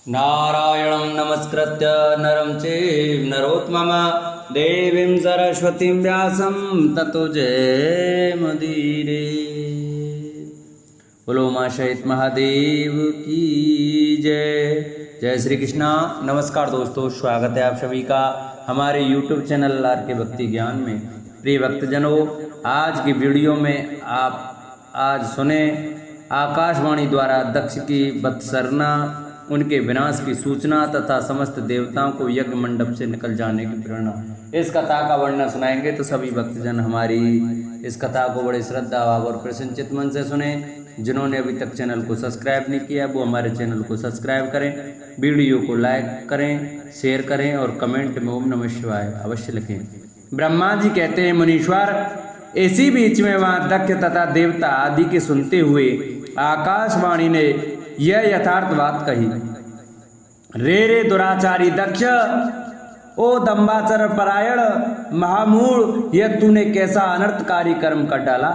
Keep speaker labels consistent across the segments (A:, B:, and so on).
A: नारायणं नमस्कृत्य नरं चैव नरोत्तमं देवीं सरस्वतीं व्यासं ततो जयमुदीरये। बोलो मां शहीद महादेव की जय। जय श्री कृष्णा। नमस्कार दोस्तों, स्वागत है आप सभी का हमारे YouTube चैनल आर के भक्ति ज्ञान में। प्रिय भक्तजनों, आज की वीडियो में आप आज सुने आकाशवाणी द्वारा दक्ष की बत्सरना, उनके विनाश की सूचना तथा समस्त देवताओं को यज्ञ मंडप से निकल जाने की प्रेरणा। इस कथा का वर्णन सुनाएंगे तो सभी भक्तजन हमारी इस कथा को बड़े श्रद्धा भाव और प्रसन्न चित्त मन से सुने। जिन्होंने अभी तक चैनल को सब्सक्राइब नहीं किया वो हमारे चैनल को सब्सक्राइब करें, वीडियो को लाइक करें, शेयर करें और कमेंट में ओम नमः शिवाय अवश्य लिखें। ब्रह्मा जी कहते हैं, मुनीश्वर, इसी बीच में वहां दक्ष तथा देवता आदि के सुनते हुए आकाशवाणी ने यह यथार्थ बात कही। रे दुराचारी दक्ष, ओ दंबाचर परायण महामूढ़, यह तूने कैसा अनर्थकारी कर्म कर डाला।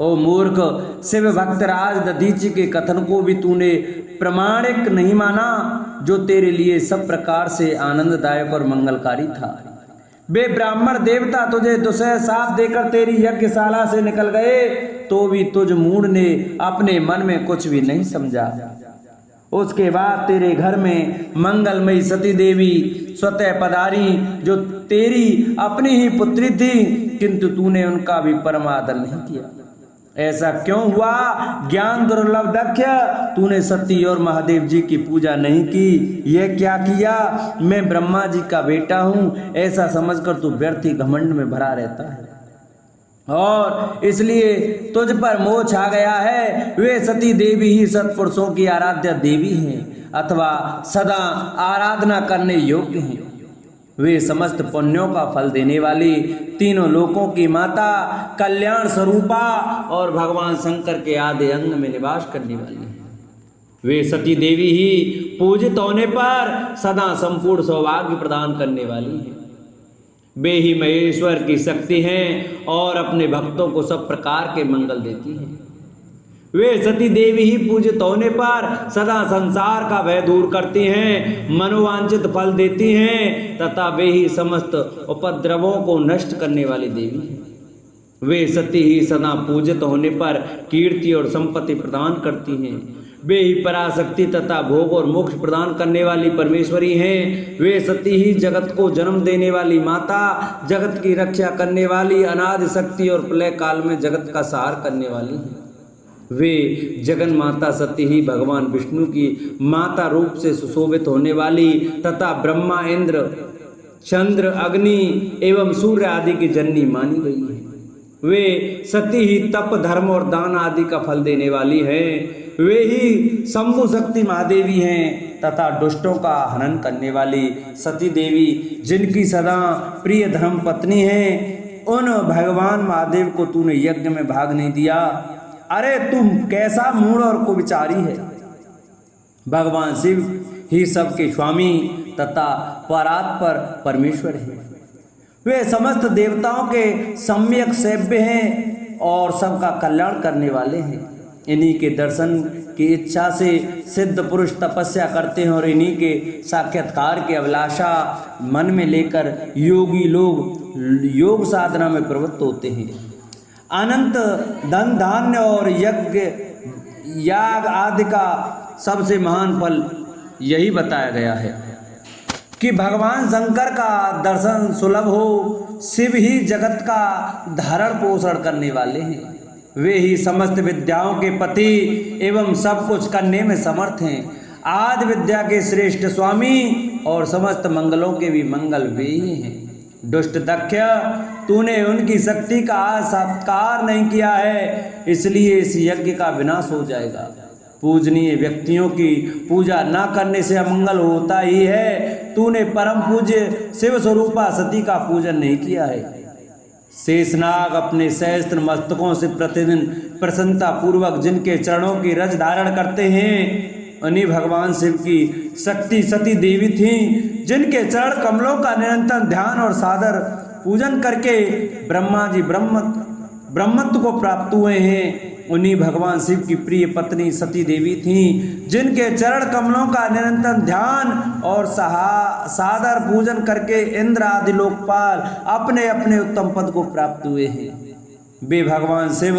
A: ओ मूर्ख, शिव भक्तराज दधीचि के कथन को भी तूने प्रमाणिक नहीं माना, जो तेरे लिए सब प्रकार से आनंददायक और मंगलकारी था। वे ब्राह्मण देवता तुझे दुसह साथ देकर तेरी यज्ञशाला से निकल गए, तो भी तुझ मूढ़ ने अपने मन में कुछ भी नहीं समझा। उसके बाद तेरे घर में मंगलमयी सती देवी स्वतः पधारी, जो तेरी अपनी ही पुत्री थी, किंतु तूने उनका भी परमादर नहीं किया। ऐसा क्यों हुआ? ज्ञान दुर्लभ दक्ष, तूने सती और महादेव जी की पूजा नहीं की। यह क्या किया? मैं ब्रह्मा जी का बेटा हूँ ऐसा समझकर तू व्यर्थी घमंड में भरा रहता है और इसलिए तुझ पर मोह छा गया है। वे सती देवी ही सत्पुरुषों की आराध्य देवी हैं अथवा सदा आराधना करने योग्य हैं। वे समस्त पुण्यों का फल देने वाली, तीनों लोकों की माता, कल्याण स्वरूपा और भगवान शंकर के आदि अंग में निवास करने वाली है। वे सती देवी ही पूजित होने पर सदा संपूर्ण सौभाग्य प्रदान करने वाली है। वे ही महेश्वर की शक्ति हैं और अपने भक्तों को सब प्रकार के मंगल देती हैं। वे सती देवी ही पूजित होने पर सदा संसार का भय दूर करती हैं, मनोवांछित फल देती हैं तथा वे ही समस्त उपद्रवों को नष्ट करने वाली देवी हैं। वे सती ही सदा पूजित होने पर कीर्ति और संपत्ति प्रदान करती हैं। वे ही पराशक्ति तथा भोग और मोक्ष प्रदान करने वाली परमेश्वरी हैं। वे सती ही जगत को जन्म देने वाली माता, जगत की रक्षा करने वाली अनादि शक्ति और प्रलय काल में जगत का सहार करने वाली हैं। वे जगन माता सती ही भगवान विष्णु की माता रूप से सुशोभित होने वाली तथा ब्रह्मा, इंद्र, चंद्र, अग्नि एवं सूर्य आदि की जननी मानी गई है। वे सती ही तप, धर्म और दान आदि का फल देने वाली हैं। वे ही शंभु शक्ति महादेवी हैं तथा दुष्टों का हनन करने वाली सती देवी, जिनकी सदा प्रिय धर्म पत्नी है। उन भगवान महादेव को तूने यज्ञ में भाग नहीं दिया। अरे तुम कैसा मूढ़ और कुविचारी है। भगवान शिव ही सबके स्वामी तथा परात्पर परमेश्वर है। वे समस्त देवताओं के सम्यक सेव्य हैं और सबका कल्याण करने वाले हैं। इन्हीं के दर्शन की इच्छा से सिद्ध पुरुष तपस्या करते हैं और इन्हीं के साक्षात्कार की अभिलाषा मन में लेकर योगी लोग योग साधना में प्रवृत्त होते हैं। अनंत धन धान्य और यज्ञ याग आदि का सबसे महान फल यही बताया गया है कि भगवान शंकर का दर्शन सुलभ हो। शिव ही जगत का धारण पोषण करने वाले हैं। वे ही समस्त विद्याओं के पति एवं सब कुछ करने में समर्थ हैं। आदि विद्या के श्रेष्ठ स्वामी और समस्त मंगलों के भी मंगल वे ही हैं। दुष्ट दक्ष, तूने उनकी शक्ति का सत्कार नहीं किया है, इसलिए इस यज्ञ का विनाश हो जाएगा। पूजनीय व्यक्तियों की पूजा न करने से अमंगल होता ही है। तूने परम पूज्य शिव स्वरूपा सती का पूजन नहीं किया है। शेषनाग अपने सहस्त्र मस्तकों से प्रतिदिन प्रसन्नता पूर्वक जिनके चरणों की रज धारण करते हैं, उन्हीं भगवान शिव की शक्ति सती देवी थीं, जिनके चरण कमलों का निरंतर ध्यान और सादर पूजन करके ब्रह्मा जी ब्रह्मत्व को प्राप्त हुए हैं। उन्हीं भगवान शिव की प्रिय पत्नी सती देवी थीं, जिनके चरण कमलों का निरंतर ध्यान और सादर पूजन करके इंद्र आदि लोकपाल अपने अपने उत्तम पद को प्राप्त हुए हैं। वे भगवान शिव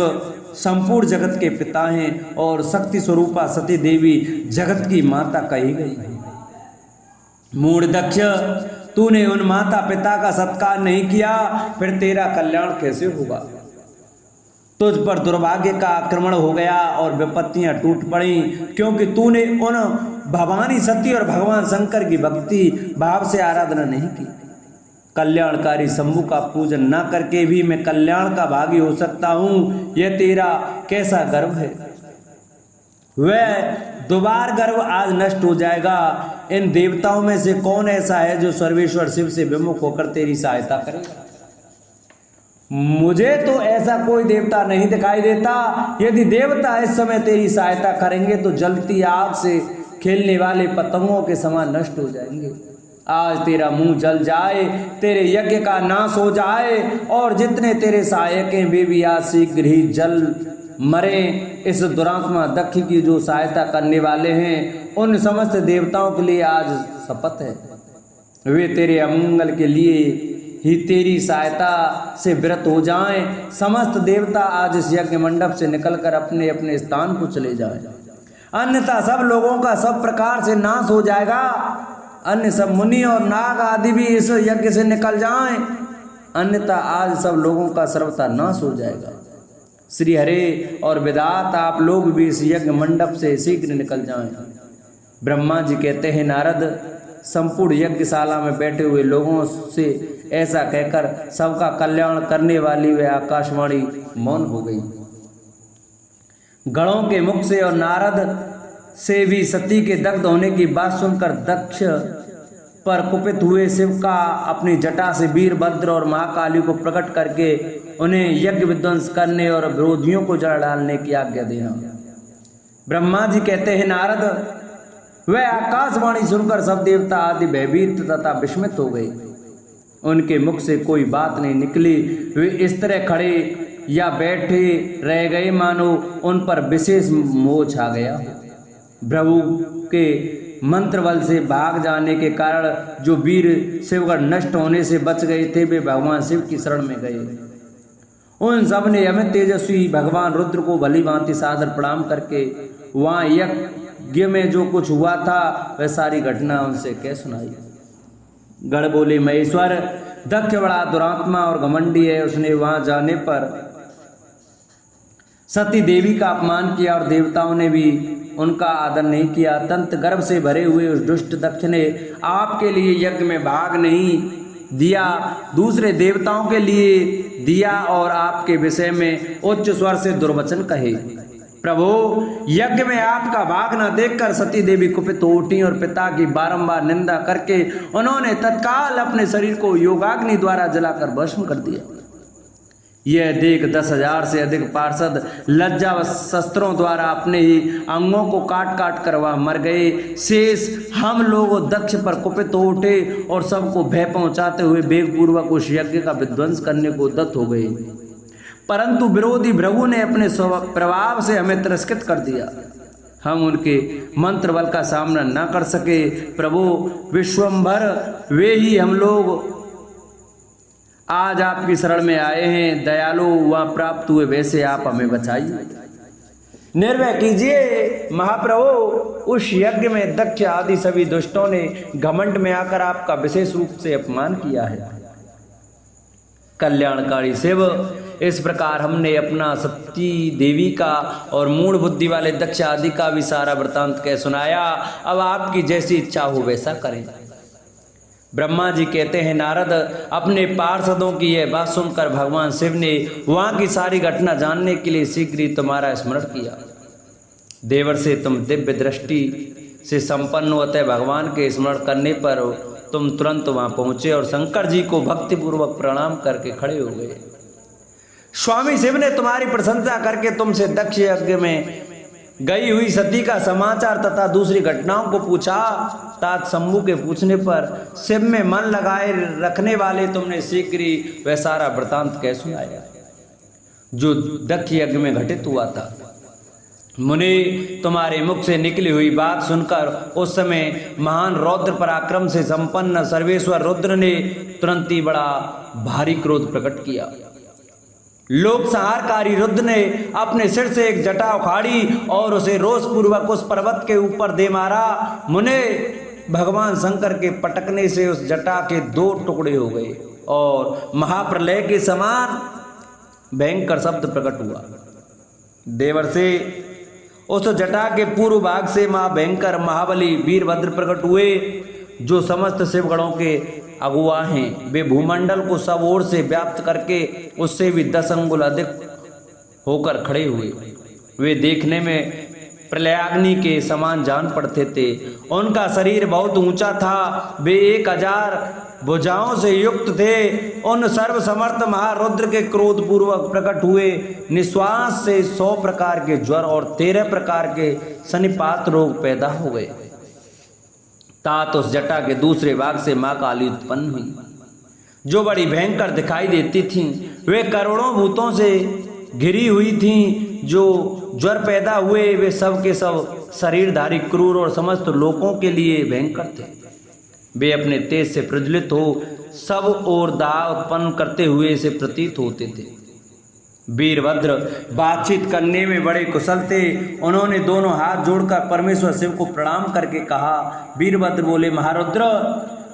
A: संपूर्ण जगत के पिता हैं और शक्ति स्वरूपा सती देवी जगत की माता कही गई है। मूढ़ दक्ष, तूने उन माता पिता का सत्कार नहीं किया, फिर तेरा कल्याण कैसे होगा? तुझ पर दुर्भाग्य का आक्रमण हो गया और विपत्तियां टूट पड़ी, क्योंकि तूने उन भवानी सती और भगवान शंकर की भक्ति भाव से आराधना नहीं की। कल्याणकारी शंभु का पूजन न करके भी मैं कल्याण का भागी हो सकता हूं, यह तेरा कैसा गर्व है? वह दोबार गर्व आज नष्ट हो जाएगा। इन देवताओं में से कौन ऐसा है जो सर्वेश्वर शिव से विमुख होकर तेरी सहायता करेगा? मुझे तो ऐसा कोई देवता नहीं दिखाई देता। यदि देवता इस समय तेरी सहायता करेंगे तो जलती आग से खेलने वाले पतंगों के समान नष्ट हो जाएंगे। आज तेरा मुंह जल जाए, तेरे यज्ञ का नाश हो जाए और जितने तेरे सहायक हैं वे भी आज शीघ्र ही जल मरे। इस दुरात्मा दक्ष की जो सहायता करने वाले हैं उन समस्त देवताओं के लिए आज शपथ है, वे तेरे अमंगल के लिए ही तेरी सहायता से विरत हो जाएं। समस्त देवता आज इस यज्ञ मंडप से निकलकर अपने अपने स्थान को चले जाएं, अन्यथा सब लोगों का सब प्रकार से नाश हो जाएगा। अन्य सब मुनि और नाग आदि भी इस यज्ञ से निकल जाएं, अन्यथा आज सब लोगों का सर्वथा नाश हो जाएगा। श्री हरे और विधाता आप लोग भी इस यज्ञ मंडप से शीघ्र निकल जाएं। ब्रह्मा जी कहते हैं, नारद, संपूर्ण यज्ञशाला में बैठे हुए लोगों से ऐसा कहकर सबका कल्याण करने वाली वह आकाशवाणी मौन हो गई। गणों के मुख से और नारद से भी सती के दग्ध होने की बात सुनकर दक्ष पर कुपित हुए शिव का अपनी जटा से वीरभद्र और महाकाली को प्रकट करके उन्हें यज्ञ विध्वंस करने और विरोधियों को जड़ डालने की आज्ञा देना। ब्रह्मा जी कहते हैं, नारद, वह आकाशवाणी सुनकर सब देवता आदि भयभीत तथा विस्मित हो गए। उनके मुख से कोई बात नहीं निकली। वे इस तरह खड़े या बैठे रह गए मानो उन पर विशेष मोह छा गया। प्रभु के मंत्र बल से भाग जाने के कारण जो वीर शिवगढ़ नष्ट होने से बच गए थे वे भगवान शिव की शरण में गए। उन सब ने अमित तेजस्वी भगवान रुद्र को भली भांति सादर प्रणाम करके वहां यज्ञ में जो कुछ हुआ था वह सारी घटना उनसे कह सुनाई। गढ़ बोले, महेश्वर, दक्ष बड़ा दुरात्मा और घमंडी है। उसने वहां जाने पर सती देवी का अपमान किया और देवताओं ने भी उनका आदर नहीं किया। अत्यंत गर्व से भरे हुए उस दुष्ट दक्ष ने आपके लिए यज्ञ में भाग नहीं दिया, दूसरे देवताओं के लिए दिया और आपके विषय में उच्च स्वर से दुर्वचन कहे। प्रभु, यज्ञ में आपका भाग न देखकर सती देवी कुपित हो उठी और पिता की बारंबार निंदा करके उन्होंने तत्काल अपने शरीर को योगाग्नि द्वारा जलाकर भस्म कर दिया। यह देख 10,000 से अधिक पार्षद लज्जा व शस्त्रों द्वारा अपने ही अंगों को काट काट कर वह मर गए। शेष हम लोग दक्ष पर कुपित हो उठे और सबको भय पहुंचाते हुए वेगपूर्वक उस यज्ञ का विध्वंस करने को उद्यत हो गए, परंतु विरोधी भृगु ने अपने प्रभाव से हमें तिरस्कृत कर दिया। हम उनके मंत्र बल का सामना न कर सके। प्रभु विश्वम्भर, वे ही हम लोग आज आपकी शरण में आए हैं। दयालु वहां प्राप्त हुए वैसे आप हमें बचाइए, निर्भय कीजिए। महाप्रभु, उस यज्ञ में दक्ष आदि सभी दुष्टों ने घमंड में आकर आपका विशेष रूप से अपमान किया है। कल्याणकारी शिव, इस प्रकार हमने अपना सती देवी का और मूढ़ बुद्धि वाले दक्ष आदि का भी सारा वृतांत कह सुनाया। अब आपकी जैसी इच्छा हो वैसा करें। ब्रह्मा जी कहते हैं, नारद, अपने पार्षदों की यह बात सुनकर भगवान शिव ने वहां की सारी घटना जानने के लिए शीघ्र ही तुम्हारा स्मरण किया। देवर से तुम दिव्य दृष्टि से संपन्न होते भगवान के स्मरण करने पर तुम तुरंत वहां पहुंचे और शंकर जी को भक्तिपूर्वक प्रणाम करके खड़े हो गए। स्वामी शिव ने तुम्हारी प्रशंसा करके तुमसे दक्ष यज्ञ में गई हुई सती का समाचार तथा दूसरी घटनाओं को पूछा। तात शंभु के पूछने पर शिव में मन लगाए रखने वाले तुमने शीघ्र ही वह सारा वृतांत कह सुनाया। जो दक्ष यज्ञ में घटित हुआ था। मुनि, तुम्हारे मुख से निकली हुई बात सुनकर उस समय महान रौद्र पराक्रम से संपन्न सर्वेश्वर रुद्र ने तुरंत ही बड़ा भारी क्रोध प्रकट किया। लोक संहारकारी रुद्र ने अपने सिर से एक जटा उखाड़ी और उसे रोष पूर्वक उस पर्वत के ऊपर दे मारा। मुने, भगवान शंकर के पटकने से उस जटा के 2 टुकड़े हो गए और महाप्रलय के समान भयंकर शब्द प्रकट हुआ। देवर्षि, उस जटा के पूर्व भाग से भयंकर महाबली वीरभद्र प्रकट हुए, जो समस्त शिवगणों के अगुआ हैं। वे भूमंडल को सब ओर से व्याप्त करके उससे भी 10 अंगुल अधिक होकर खड़े हुए। वे देखने में प्रलयाग्नि के समान जान पड़ते थे। उनका शरीर बहुत ऊंचा था। वे 1000 भुजाओं से युक्त थे। उन सर्वसमर्थ महारुद्र के क्रोध पूर्वक प्रकट हुए निश्वास से 100 प्रकार के ज्वर और 13 प्रकार के सनिपात रोग पैदा हो गए। तात उस जटा के दूसरे भाग से माँ काली उत्पन्न हुई, जो बड़ी भयंकर दिखाई देती थीं। वे करोड़ों भूतों से घिरी हुई थीं। जो ज्वर पैदा हुए वे सब के सब शरीरधारी क्रूर और समस्त लोगों के लिए भयंकर थे। वे अपने तेज से प्रज्वलित हो सब और दाह उत्पन्न करते हुए से प्रतीत होते थे। वीरभद्र बातचीत करने में बड़े कुशल थे। उन्होंने दोनों हाथ जोड़कर परमेश्वर शिव को प्रणाम करके कहा। वीरभद्र बोले, महारुद्र,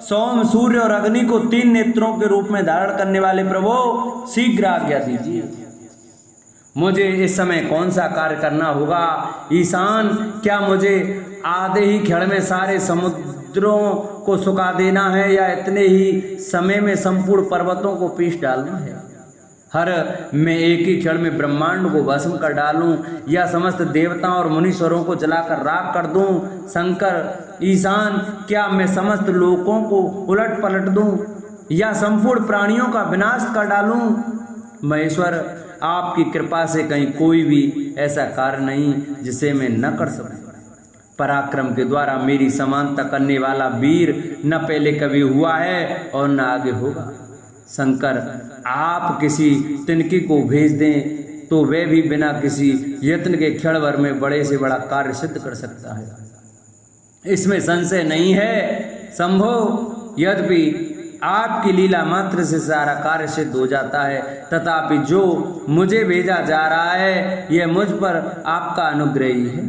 A: सोम, सूर्य और अग्नि को 3 नेत्रों के रूप में धारण करने वाले प्रभु, शीघ्र आज्ञा दीजिए। मुझे इस समय कौन सा कार्य करना होगा? ईशान, क्या मुझे आधे ही क्षण में सारे समुद्रों को सुखा देना है या इतने ही समय में संपूर्ण पर्वतों को पीस डालना है? हर मैं एक ही क्षण में ब्रह्मांड को भस्म कर डालूं या समस्त देवताओं और मुनीश्वरों को जलाकर राख कर दूं? शंकर, ईशान, क्या मैं समस्त लोकों को उलट पलट दूं या संपूर्ण प्राणियों का विनाश कर डालूं? महेश्वर, आपकी कृपा से कहीं कोई भी ऐसा कार्य नहीं जिसे मैं न कर सकूं। पराक्रम के द्वारा मेरी समानता करने वाला वीर न पहले कभी हुआ है और न आगे होगा। शंकर, आप किसी तिनकी को भेज दें तो वह भी बिना किसी यत्न के क्षण भर में बड़े से बड़ा कार्य सिद्ध कर सकता है, इसमें संशय नहीं है। शंभो, यद्यपि आपकी लीला मात्र से सारा कार्य सिद्ध हो जाता है, तथापि जो मुझे भेजा जा रहा है यह मुझ पर आपका अनुग्रह ही है।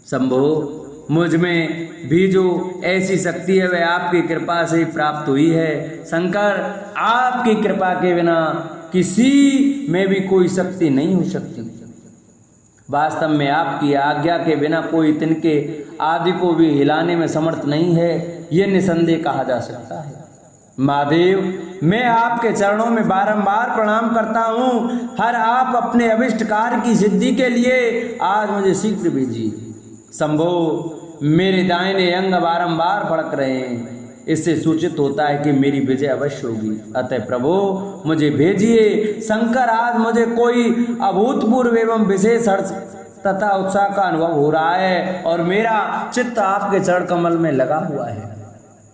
A: शंभो, मुझ में भी जो ऐसी शक्ति है वह आपकी कृपा से प्राप्त हुई है। शंकर, आपकी कृपा के बिना किसी में भी कोई शक्ति नहीं हो सकती। वास्तव में आपकी आज्ञा के बिना कोई तिनके आदि को भी हिलाने में समर्थ नहीं है, यह निसंदेह कहा जा सकता है। महादेव, मैं आपके चरणों में बारंबार प्रणाम करता हूँ। हर आप अपने अभिष्ट कार्य की सिद्धि के लिए आज मुझे शीघ्र भेजिए। शंभो, मेरे दाहिने अंग बारंबार फड़क रहे हैं, इससे सूचित होता है कि मेरी विजय अवश्य होगी। अतः प्रभु, मुझे भेजिए। शंकर, आज मुझे कोई अभूतपूर्व एवं विशेष हर्ष तथा उत्साह का अनुभव हो रहा है और मेरा चित्त आपके चरण कमल में लगा हुआ है।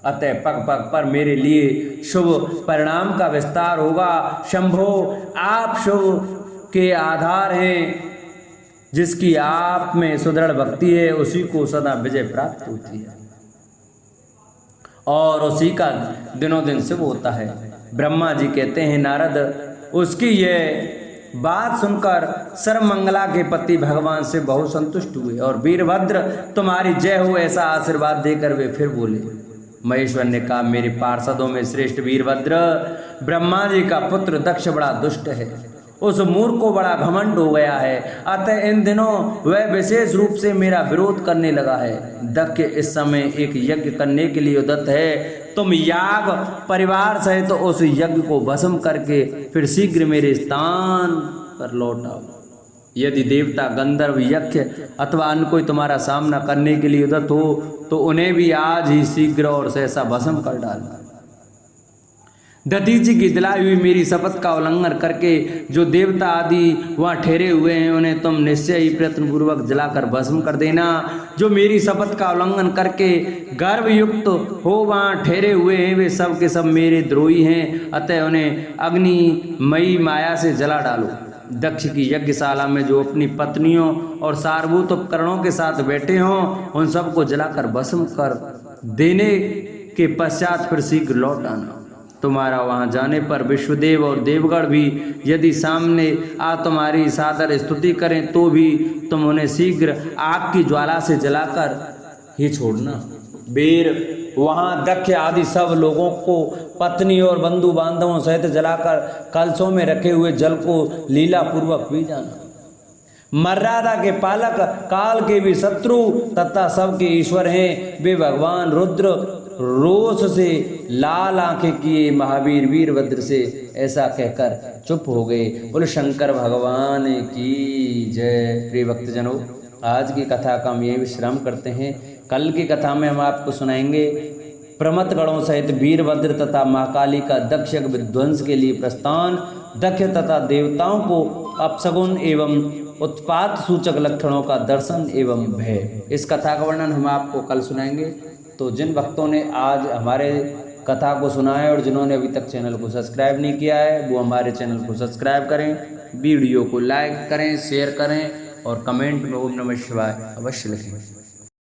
A: अतः पग पग पर मेरे लिए शुभ परिणाम का विस्तार होगा। शंभो, आप शुभ के आधार हैं। जिसकी आप में सुदृढ़ भक्ति है उसी को सदा विजय प्राप्त होती है और उसी का दिनों दिन शुभ होता है। ब्रह्मा जी कहते हैं, नारद, उसकी यह बात सुनकर सर्वमंगला के पति भगवान से बहुत संतुष्ट हुए और वीरभद्र, तुम्हारी जय हो ऐसा आशीर्वाद देकर वे फिर बोले। महेश्वर ने कहा, मेरे पार्षदों में श्रेष्ठ वीरभद्र, ब्रह्मा जी का पुत्र दक्ष बड़ा दुष्ट है। उस मूर्ख को बड़ा घमंड हो गया है, अतः इन दिनों वह विशेष रूप से मेरा विरोध करने लगा है। दक्ष इस समय एक यज्ञ करने के लिए उद्यत है। तुम याग परिवार सहित तो उस यज्ञ को भस्म करके फिर शीघ्र मेरे स्थान पर लौट आओ। यदि देवता, गंधर्व, यक्ष अथवा अन्य कोई तुम्हारा सामना करने के लिए उद्यत हो तो उन्हें भी आज ही शीघ्र और सहसा भस्म कर डालना। दधीचि की दिलाई हुई मेरी शपथ का उल्लंघन करके जो देवता आदि वहाँ ठहरे हुए हैं उन्हें तुम निश्चय ही प्रयत्नपूर्वक जलाकर भस्म कर देना। जो मेरी शपथ का उल्लंघन करके गर्भयुक्त हो वहाँ ठहरे हुए हैं वे सब के सब मेरे द्रोही हैं, अतः उन्हें अग्निमयी माया से जला डालो। दक्ष की यज्ञशाला में जो अपनी पत्नियों और सारभूत उपकरणों के साथ बैठे हों उन सबको जलाकर भस्म कर देने के पश्चात फिर शीघ्र लौट आना। तुम्हारा वहां जाने पर विश्वदेव और देवगण भी यदि सामने आ तुम्हारी सादर स्तुति करें तो भी तुम उन्हें शीघ्र आग की ज्वाला से जलाकर ही छोड़ना। वीर वहां दक्ष आदि सब लोगों को पत्नी और बंधु बांधवों सहित जलाकर कलशों में रखे हुए जल को लीला पूर्वक पी जाना। मर्यादा के पालक काल के भी शत्रु तथा सबके ईश्वर हैं वे भगवान रुद्र रोष से लाल आंखें किए महावीर वीरभद्र से ऐसा कहकर चुप हो गए। बोले शंकर भगवान की जय। प्रिय भक्तजनों, आज की कथा का हम यही विश्राम करते हैं। कल की कथा में हम आपको सुनाएंगे प्रमथ गणों सहित वीरभद्र तथा महाकाली का दक्ष विध्वंस के लिए प्रस्थान, दक्ष तथा देवताओं को अपशगुन एवं उत्पात सूचक लक्षणों का दर्शन एवं भय। इस कथा का वर्णन हम आपको कल सुनाएंगे। तो जिन भक्तों ने आज हमारे कथा को सुना है और जिन्होंने अभी तक चैनल को सब्सक्राइब नहीं किया है वो हमारे चैनल को सब्सक्राइब करें, वीडियो को लाइक करें, शेयर करें और कमेंट में ओम नमः शिवाय अवश्य लिखें।